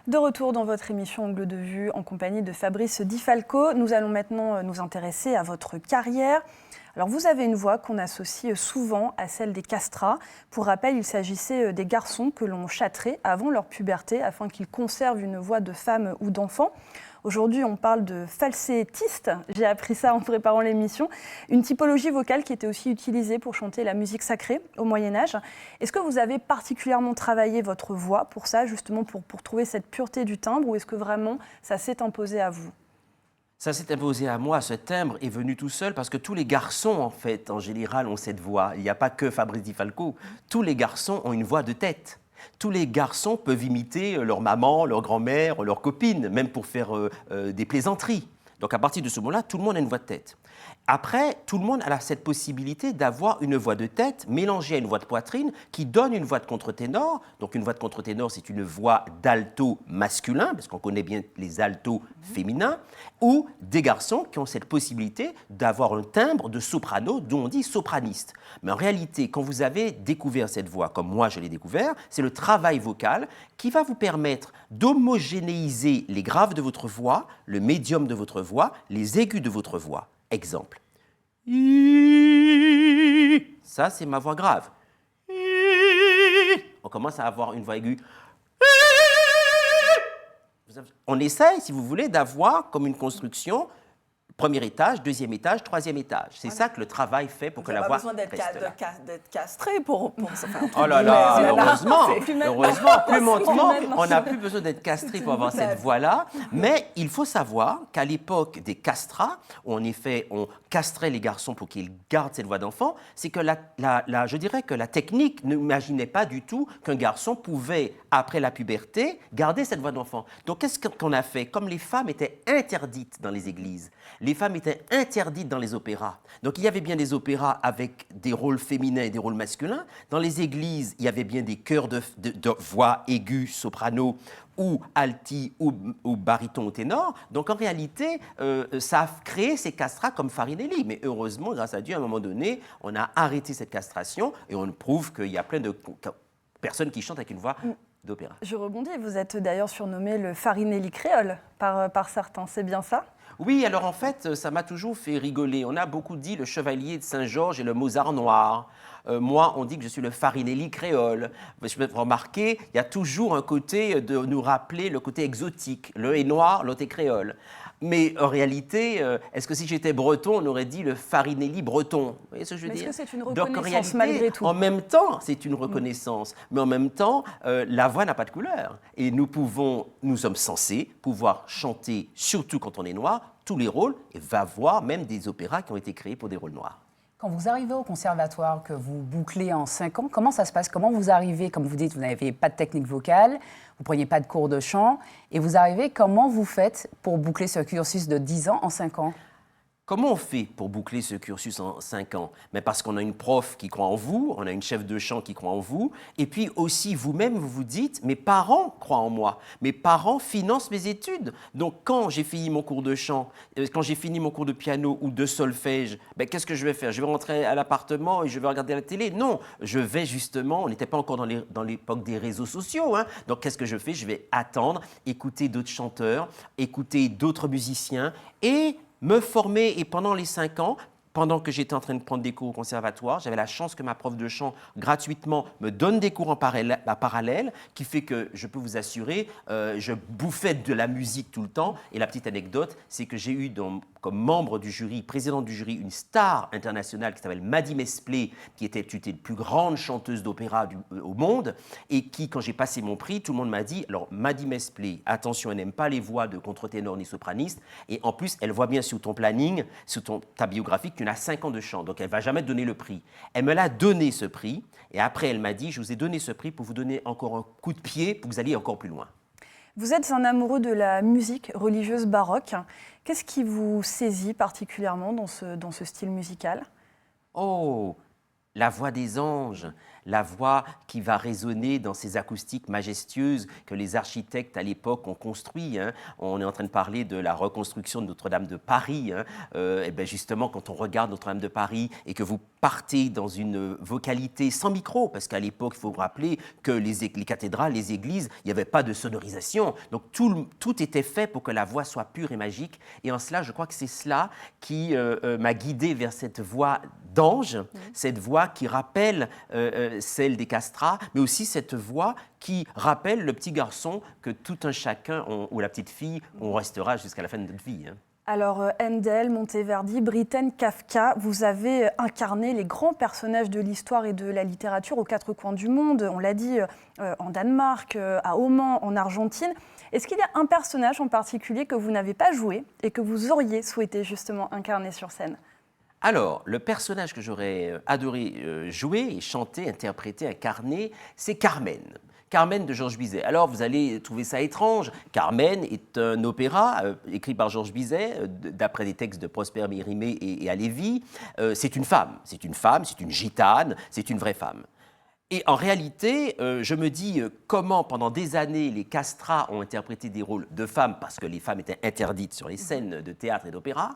De retour dans votre émission Angle de vue en compagnie de Fabrice Di Falco. Nous allons maintenant nous intéresser à votre carrière. Alors vous avez une voix qu'on associe souvent à celle des castrats. Pour rappel, il s'agissait des garçons que l'on châtrait avant leur puberté afin qu'ils conservent une voix de femme ou d'enfant. Aujourd'hui, on parle de falsettiste. J'ai appris ça en préparant l'émission. Une typologie vocale qui était aussi utilisée pour chanter la musique sacrée au Moyen-Âge. Est-ce que vous avez particulièrement travaillé votre voix pour ça, justement pour trouver cette pureté du timbre, ou est-ce que vraiment ça s'est imposé à vous ? Ça s'est imposé à moi, ce timbre est venu tout seul parce que tous les garçons, en fait, en général, ont cette voix. Il n'y a pas que Fabrice Di Falco. Tous les garçons ont une voix de tête. Tous les garçons peuvent imiter leur maman, leur grand-mère, leur copine, même pour faire des plaisanteries. Donc à partir de ce moment-là, tout le monde a une voix de tête. Après, tout le monde a cette possibilité d'avoir une voix de tête mélangée à une voix de poitrine qui donne une voix de contre-ténor. Donc une voix de contre-ténor, c'est une voix d'alto masculin, parce qu'on connaît bien les altos féminins, ou des garçons qui ont cette possibilité d'avoir un timbre de soprano, dont on dit sopraniste. Mais en réalité, quand vous avez découvert cette voix, comme moi je l'ai découvert, c'est le travail vocal qui va vous permettre d'homogénéiser les graves de votre voix, le médium de votre voix, les aigus de votre voix. Exemple. Ça, c'est ma voix grave. On commence à avoir une voix aiguë. On essaye, si vous voulez, d'avoir comme une construction premier étage, deuxième étage, troisième étage. C'est ça que le travail fait pour que la voix reste là. Vous n'avez pas besoin d'être castré pour ça. Oh là là, heureusement, plus maintenant, on n'a plus plus besoin d'être castré pour avoir cette voix-là. Mais il faut savoir qu'à l'époque des castrats, où en effet on castrait les garçons pour qu'ils gardent cette voix d'enfant, c'est que je dirais que la technique n'imaginait pas du tout qu'un garçon pouvait, après la puberté, garder cette voix d'enfant. Donc qu'est-ce qu'on a fait? Comme les femmes étaient interdites dans les églises, les femmes étaient interdites dans les opéras. Donc il y avait bien des opéras avec des rôles féminins et des rôles masculins. Dans les églises, il y avait bien des chœurs de voix aiguës, soprano, ou alti, ou baryton ou ténor. Donc en réalité, ça a créé ces castrats comme Farinelli. Mais heureusement, grâce à Dieu, à un moment donné, on a arrêté cette castration et on prouve qu'il y a plein de personnes qui chantent avec une voix d'opéra. Je rebondis, vous êtes d'ailleurs surnommé le Farinelli créole par certains, c'est bien ça ? Oui, alors en fait, ça m'a toujours fait rigoler. On a beaucoup dit le chevalier de Saint-Georges et le Mozart noir. Moi, on dit que je suis le Farinelli créole. Je peux remarquer, il y a toujours un côté de nous rappeler le côté exotique. L'un est noir, l'autre est créole. Mais en réalité, est-ce que si j'étais breton, on aurait dit le Farinelli breton? Vous voyez ce que je veux dire? Est-ce que c'est une Donc, reconnaissance en réalité, malgré tout? En même temps, c'est une reconnaissance. Mais en même temps, la voix n'a pas de couleur. Et nous sommes censés pouvoir chanter, surtout quand on est noir, tous les rôles, et va voir même des opéras qui ont été créés pour des rôles noirs. Quand vous arrivez au conservatoire, que vous bouclez en 5 ans, comment ça se passe? Comment vous arrivez? Comme vous dites, vous n'avez pas de technique vocale, vous ne preniez pas de cours de chant, et vous arrivez, comment vous faites pour boucler ce cursus de 10 ans en 5 ans? Comment on fait pour boucler ce cursus en 5 ans? Mais parce qu'on a une prof qui croit en vous, on a une chef de chant qui croit en vous, et puis aussi vous-même, vous vous dites, mes parents croient en moi, mes parents financent mes études. Donc quand j'ai fini mon cours de chant, quand j'ai fini mon cours de piano ou de solfège, qu'est-ce que je vais faire? Je vais rentrer à l'appartement et je vais regarder la télé? Non, je vais justement, on n'était pas encore dans l'époque des réseaux sociaux, hein. Donc qu'est-ce que je fais? Je vais attendre, écouter d'autres chanteurs, écouter d'autres musiciens et me former. Et pendant les 5 ans, pendant que j'étais en train de prendre des cours au conservatoire, j'avais la chance que ma prof de chant, gratuitement, me donne des cours en parallèle, qui fait que, je peux vous assurer, je bouffais de la musique tout le temps. Et la petite anecdote, c'est que j'ai eu comme membre du jury, président du jury, une star internationale qui s'appelle Maddie Mesplé, qui était la plus grande chanteuse d'opéra au monde, et qui, quand j'ai passé mon prix, tout le monde m'a dit, alors Maddie Mesplé, attention, elle n'aime pas les voix de contre-ténor ni sopraniste, et en plus, elle voit bien sur ton planning, sur ta biographie, que tu n'as 5 ans de chant, donc elle ne va jamais te donner le prix. Elle me l'a donné, ce prix, et après, elle m'a dit, je vous ai donné ce prix pour vous donner encore un coup de pied, pour que vous alliez encore plus loin. Vous êtes un amoureux de la musique religieuse baroque. Qu'est-ce qui vous saisit particulièrement dans ce style musical? Oh, la voix des anges, la voix qui va résonner dans ces acoustiques majestueuses que les architectes à l'époque ont construit. Hein. On est en train de parler de la reconstruction de Notre-Dame de Paris. Hein. Et bien justement, quand on regarde Notre-Dame de Paris et que vous partait dans une vocalité sans micro, parce qu'à l'époque, il faut vous rappeler que les cathédrales, les églises, il n'y avait pas de sonorisation. Donc tout était fait pour que la voix soit pure et magique. Et en cela, je crois que c'est cela qui m'a guidé vers cette voix d'ange, cette voix qui rappelle celle des castrats, mais aussi cette voix qui rappelle le petit garçon que tout un chacun, ou la petite fille, on restera jusqu'à la fin de notre vie. Hein. Alors, Handel, Monteverdi, Britten, Kafka, vous avez incarné les grands personnages de l'histoire et de la littérature aux quatre coins du monde. On l'a dit, en Danemark, à Oman, en Argentine. Est-ce qu'il y a un personnage en particulier que vous n'avez pas joué et que vous auriez souhaité justement incarner sur scène ? Alors, le personnage que j'aurais adoré jouer et chanter, interpréter, incarner, c'est Carmen. Carmen de Georges Bizet. Alors, vous allez trouver ça étrange. Carmen est un opéra écrit par Georges Bizet, d'après des textes de Prosper Mérimée et Halévy. C'est une femme, c'est une gitane, c'est une vraie femme. Et en réalité, je me dis comment, pendant des années, les castrats ont interprété des rôles de femmes, parce que les femmes étaient interdites sur les scènes de théâtre et d'opéra.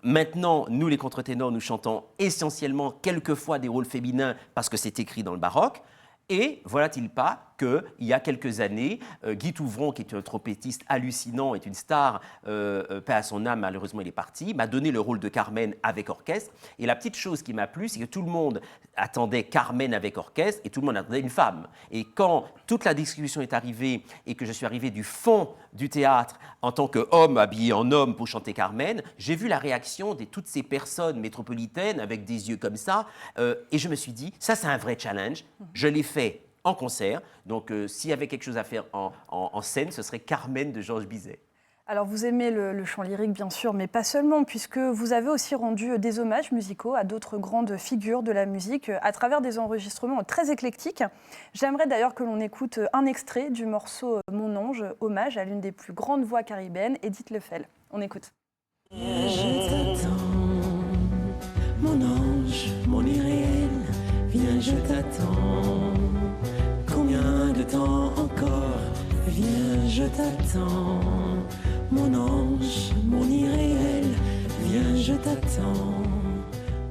Maintenant, nous, les contre-ténors, nous chantons essentiellement, quelquefois, des rôles féminins, parce que c'est écrit dans le baroque. Et voilà-t-il pas qu'il y a quelques années, Guy Touvron, qui est un trompettiste hallucinant, est une star, paix à son âme, malheureusement il est parti, m'a donné le rôle de Carmen avec orchestre. Et la petite chose qui m'a plu, c'est que tout le monde attendait Carmen avec orchestre et tout le monde attendait une femme. Et quand toute la discussion est arrivée et que je suis arrivé du fond du théâtre en tant qu'homme habillé en homme pour chanter Carmen, j'ai vu la réaction de toutes ces personnes métropolitaines avec des yeux comme ça, et je me suis dit, ça c'est un vrai challenge. Je l'ai fait en concert, donc s'il y avait quelque chose à faire en scène, ce serait Carmen de Georges Bizet. Alors vous aimez le chant lyrique bien sûr, mais pas seulement, puisque vous avez aussi rendu des hommages musicaux à d'autres grandes figures de la musique à travers des enregistrements très éclectiques. J'aimerais d'ailleurs que l'on écoute un extrait du morceau Mon ange, hommage à l'une des plus grandes voix caribéennes, Edith Lefel. On écoute. Je t'attends, mon ange, mon irréel, viens je t'attends. Combien de temps encore? Viens, je t'attends. Mon ange, mon irréel, viens, je t'attends.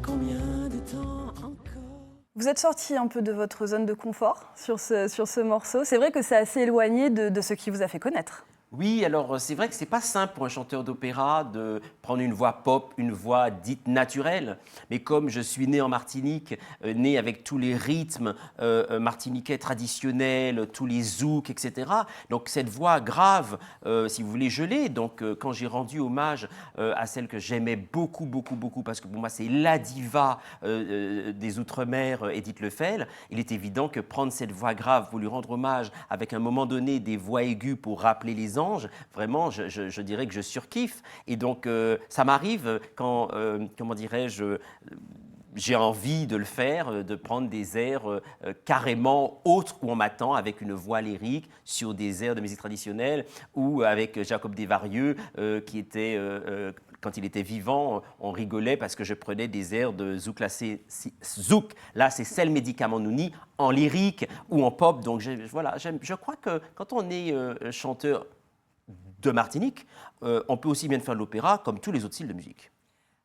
Combien de temps encore? Vous êtes sorti un peu de votre zone de confort sur ce morceau. C'est vrai que c'est assez éloigné de ce qui vous a fait connaître. Oui, alors c'est vrai que c'est pas simple pour un chanteur d'opéra de prendre une voix pop, une voix dite naturelle. Mais comme je suis né en Martinique, né avec tous les rythmes martiniquais traditionnels, tous les zouks, etc. Donc cette voix grave, si vous voulez, je l'ai. Donc quand j'ai rendu hommage à celle que j'aimais beaucoup, beaucoup, beaucoup, parce que pour moi c'est la diva des Outre-mer, Edith Lefel, il est évident que prendre cette voix grave pour lui rendre hommage avec à un moment donné des voix aiguës pour rappeler les anges, vraiment, je dirais que je surkiffe. Et donc, ça m'arrive quand, comment dirais-je, j'ai envie de le faire, de prendre des airs carrément autres où on m'attend, avec une voix lyrique sur des airs de musique traditionnelle, ou avec Jacob Desvarieux, qui était... quand il était vivant, on rigolait parce que je prenais des airs de Zouk. Là, c'est Sel Médicament Nouni, en lyrique ou en pop. Donc, voilà, je crois que quand on est chanteur de Martinique, on peut aussi bien faire de l'opéra comme tous les autres styles de musique.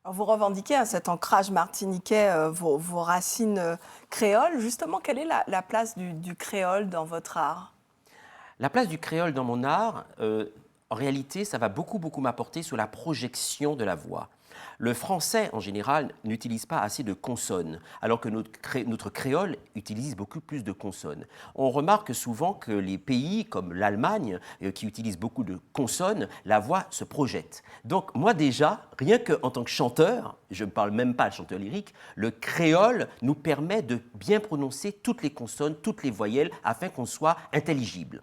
Alors vous revendiquez cet ancrage martiniquais, vos racines créoles. Justement, quelle est la place du créole dans votre art? La place du créole dans mon art, en réalité, ça va beaucoup, beaucoup m'apporter sur la projection de la voix. Le français, en général, n'utilise pas assez de consonnes, alors que notre créole utilise beaucoup plus de consonnes. On remarque souvent que les pays comme l'Allemagne, qui utilisent beaucoup de consonnes, la voix se projette. Donc moi déjà, rien qu'en tant que chanteur, je ne parle même pas de chanteur lyrique, le créole nous permet de bien prononcer toutes les consonnes, toutes les voyelles, afin qu'on soit intelligible.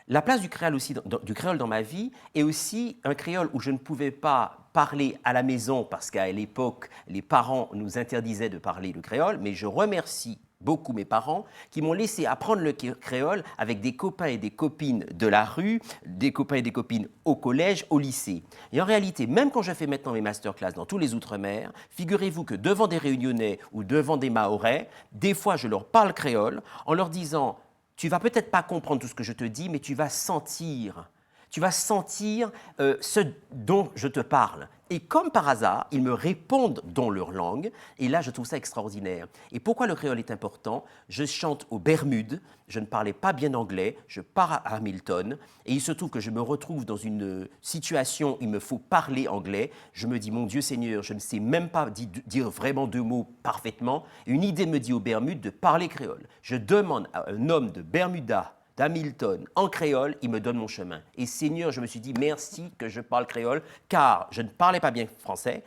La place du créole dans ma vie est aussi un créole où je ne pouvais pas parler à la maison parce qu'à l'époque, les parents nous interdisaient de parler le créole, mais je remercie beaucoup mes parents qui m'ont laissé apprendre le créole avec des copains et des copines de la rue, des copains et des copines au collège, au lycée. Et en réalité, même quand je fais maintenant mes masterclass dans tous les Outre-mer, figurez-vous que devant des Réunionnais ou devant des Mahorais, des fois je leur parle créole en leur disant « Tu vas peut-être pas comprendre tout ce que je te dis, mais tu vas sentir ce dont je te parle. Et comme par hasard, ils me répondent dans leur langue. Et là, je trouve ça extraordinaire. Et pourquoi le créole est important? Je chante aux Bermudes. Je ne parlais pas bien anglais. Je pars à Hamilton. Et il se trouve que je me retrouve dans une situation où il me faut parler anglais. Je me dis, mon Dieu Seigneur, je ne sais même pas dire vraiment 2 mots parfaitement. Une idée me dit aux Bermudes de parler créole. Je demande à un homme de Bermuda, d'Hamilton, en créole, il me donne mon chemin. Et Seigneur, je me suis dit, merci que je parle créole, car je ne parlais pas bien français,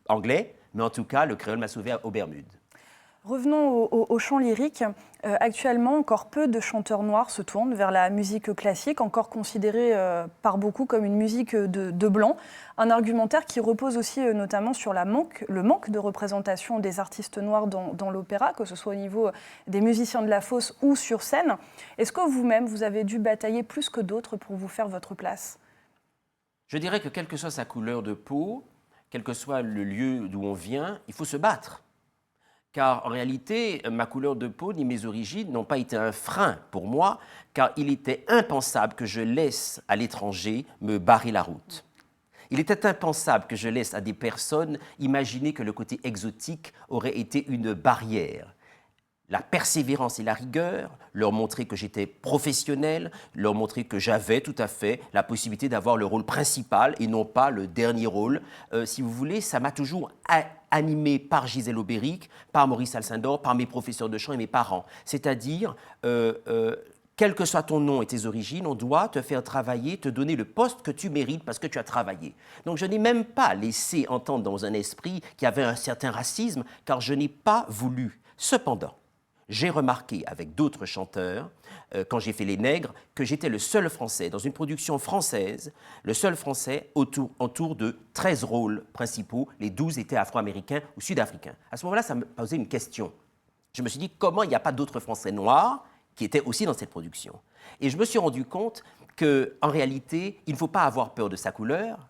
anglais, mais en tout cas, le créole m'a sauvé aux Bermudes. Revenons au chant lyrique. Actuellement, encore peu de chanteurs noirs se tournent vers la musique classique, encore considérée par beaucoup comme une musique de blanc. Un argumentaire qui repose aussi notamment sur le manque de représentation des artistes noirs dans l'opéra, que ce soit au niveau des musiciens de la fosse ou sur scène. Est-ce que vous-même, vous avez dû batailler plus que d'autres pour vous faire votre place? Je dirais que quelle que soit sa couleur de peau, quel que soit le lieu d'où on vient, il faut se battre. Car en réalité, ma couleur de peau ni mes origines n'ont pas été un frein pour moi, car il était impensable que je laisse à l'étranger me barrer la route. Il était impensable que je laisse à des personnes imaginer que le côté exotique aurait été une barrière. La persévérance et la rigueur, leur montrer que j'étais professionnel, leur montrer que j'avais tout à fait la possibilité d'avoir le rôle principal et non pas le dernier rôle. Si vous voulez, ça m'a toujours animé par Gisèle Aubéric, par Maurice Alcindor, par mes professeurs de chant et mes parents. C'est-à-dire, quel que soit ton nom et tes origines, on doit te faire travailler, te donner le poste que tu mérites parce que tu as travaillé. Donc je n'ai même pas laissé entendre dans un esprit qu'il y avait un certain racisme, car je n'ai pas voulu. Cependant, j'ai remarqué avec d'autres chanteurs, quand j'ai fait Les Nègres, que j'étais le seul Français, dans une production française, le seul Français autour de 13 rôles principaux, les 12 étaient afro-américains ou sud-africains. À ce moment-là, ça me posait une question. Je me suis dit, comment il n'y a pas d'autres Français noirs qui étaient aussi dans cette production? Et je me suis rendu compte qu'en réalité, il ne faut pas avoir peur de sa couleur,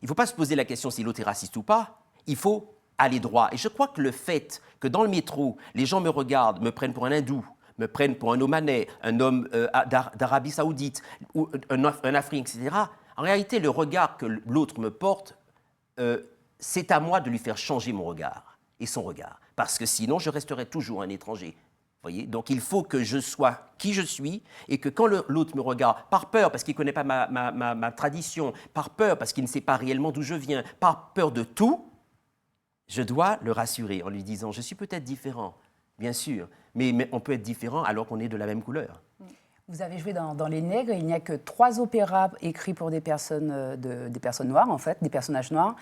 il ne faut pas se poser la question si l'autre est raciste ou pas, il faut aller droit. Et je crois que le fait que dans le métro, les gens me regardent, me prennent pour un hindou, me prennent pour un Omanais, un homme d'Arabie Saoudite, ou un Africain, etc., en réalité, le regard que l'autre me porte, c'est à moi de lui faire changer mon regard et son regard. Parce que sinon, je resterai toujours un étranger. Voyez, donc il faut que je sois qui je suis et que quand l'autre me regarde, par peur parce qu'il ne connaît pas ma tradition, par peur parce qu'il ne sait pas réellement d'où je viens, par peur de tout, je dois le rassurer en lui disant « je suis peut-être différent, bien sûr, mais on peut être différent alors qu'on est de la même couleur ». Vous avez joué dans Les Nègres, il n'y a que 3 opéras écrits pour des personnes noires, en fait, des personnages noirs.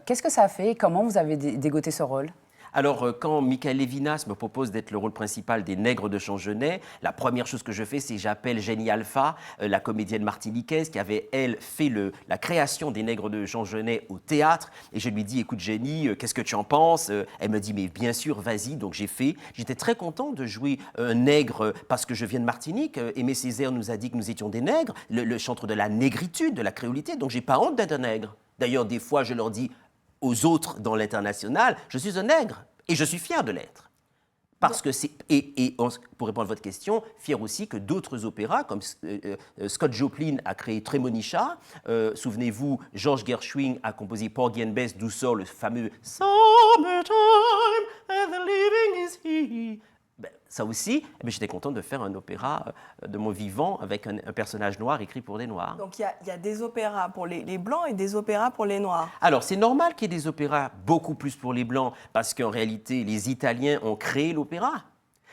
Qu'est-ce que ça a fait et comment vous avez dégoté ce rôle ? Alors, quand Michael Levinas me propose d'être le rôle principal des Nègres de Champgenet, la première chose que je fais, c'est j'appelle Jenny Alpha, la comédienne martiniquaise, qui avait, elle, fait la création des Nègres de Champgenet au théâtre. Et je lui dis, écoute Jenny, qu'est-ce que tu en penses? Elle me dit, mais bien sûr, vas-y. Donc j'ai fait. J'étais très content de jouer un nègre parce que je viens de Martinique. Aimé Césaire nous a dit que nous étions des nègres, le chantre de la négritude, de la créolité. Donc j'ai pas honte d'être un nègre. D'ailleurs, des fois, je leur dis aux autres dans l'international, je suis un nègre et je suis fier de l'être. Parce que c'est, pour répondre à votre question, fier aussi que d'autres opéras, comme Scott Joplin a créé Tremonisha, souvenez-vous, George Gershwin a composé Porgy and Bess, d'où sort le fameux « Summertime and the living is here ». Ça aussi, j'étais content de faire un opéra de mon vivant avec un personnage noir écrit pour des Noirs. Donc il y a des opéras pour les Blancs et des opéras pour les Noirs. Alors c'est normal qu'il y ait des opéras beaucoup plus pour les Blancs parce qu'en réalité, les Italiens ont créé l'opéra.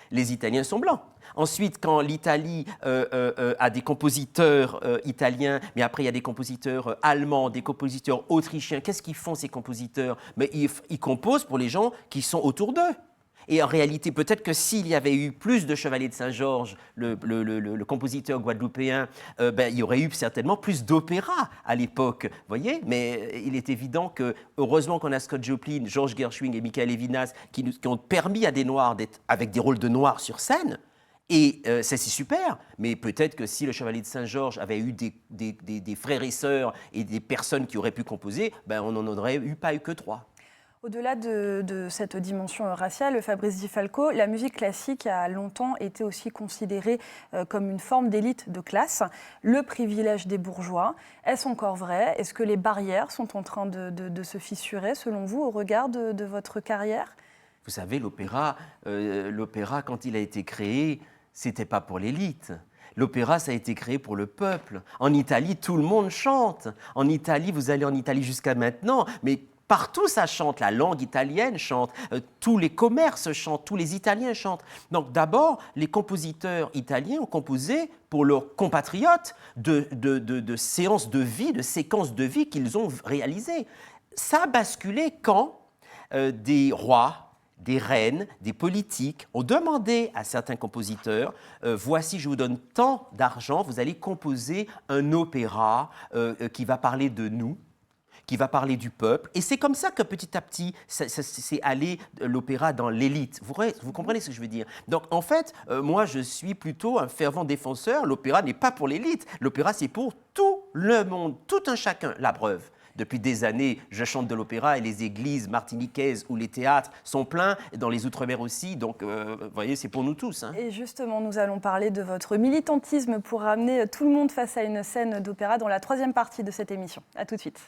Les Italiens sont blancs. Ensuite, quand l'Italie a des compositeurs italiens, mais après il y a des compositeurs allemands, des compositeurs autrichiens, qu'est-ce qu'ils font ces compositeurs? Mais ils composent pour les gens qui sont autour d'eux. Et en réalité, peut-être que s'il y avait eu plus de Chevalier de Saint-Georges, le compositeur guadeloupéen, il y aurait eu certainement plus d'opéras à l'époque, voyez. Mais il est évident que, heureusement qu'on a Scott Joplin, George Gershwin et Michael Levinas qui ont permis à des Noirs d'être avec des rôles de Noirs sur scène. Et c'est super, mais peut-être que si le Chevalier de Saint-Georges avait eu des frères et sœurs et des personnes qui auraient pu composer, on n'en aurait pas eu que 3. Au-delà de cette dimension raciale, Fabrice Di Falco, la musique classique a longtemps été aussi considérée comme une forme d'élite de classe, le privilège des bourgeois. Est-ce encore vrai? Est-ce que les barrières sont en train de se fissurer, selon vous, au regard de votre carrière? Vous savez, l'opéra, quand il a été créé, c'était pas pour l'élite. L'opéra, ça a été créé pour le peuple. En Italie, tout le monde chante. En Italie, vous allez en Italie jusqu'à maintenant, mais partout ça chante. La langue italienne chante. Tous les commerces chantent. Tous les Italiens chantent. Donc d'abord, les compositeurs italiens ont composé pour leurs compatriotes de séances de vie, de séquences de vie qu'ils ont réalisées. Ça a basculé quand des rois, des reines, des politiques ont demandé à certains compositeurs voici, je vous donne tant d'argent, vous allez composer un opéra qui va parler de nous, qui va parler du peuple. Et c'est comme ça que petit à petit, c'est allé l'opéra dans l'élite. Vous comprenez ce que je veux dire? Donc en fait, moi je suis plutôt un fervent défenseur. L'opéra n'est pas pour l'élite. L'opéra c'est pour tout le monde, tout un chacun. La preuve. Depuis des années, je chante de l'opéra et les églises martiniquaises ou les théâtres sont pleins, dans les Outre-mer aussi. Donc, vous voyez, c'est pour nous tous. Hein. Et justement, nous allons parler de votre militantisme pour ramener tout le monde face à une scène d'opéra dans la troisième partie de cette émission. À tout de suite.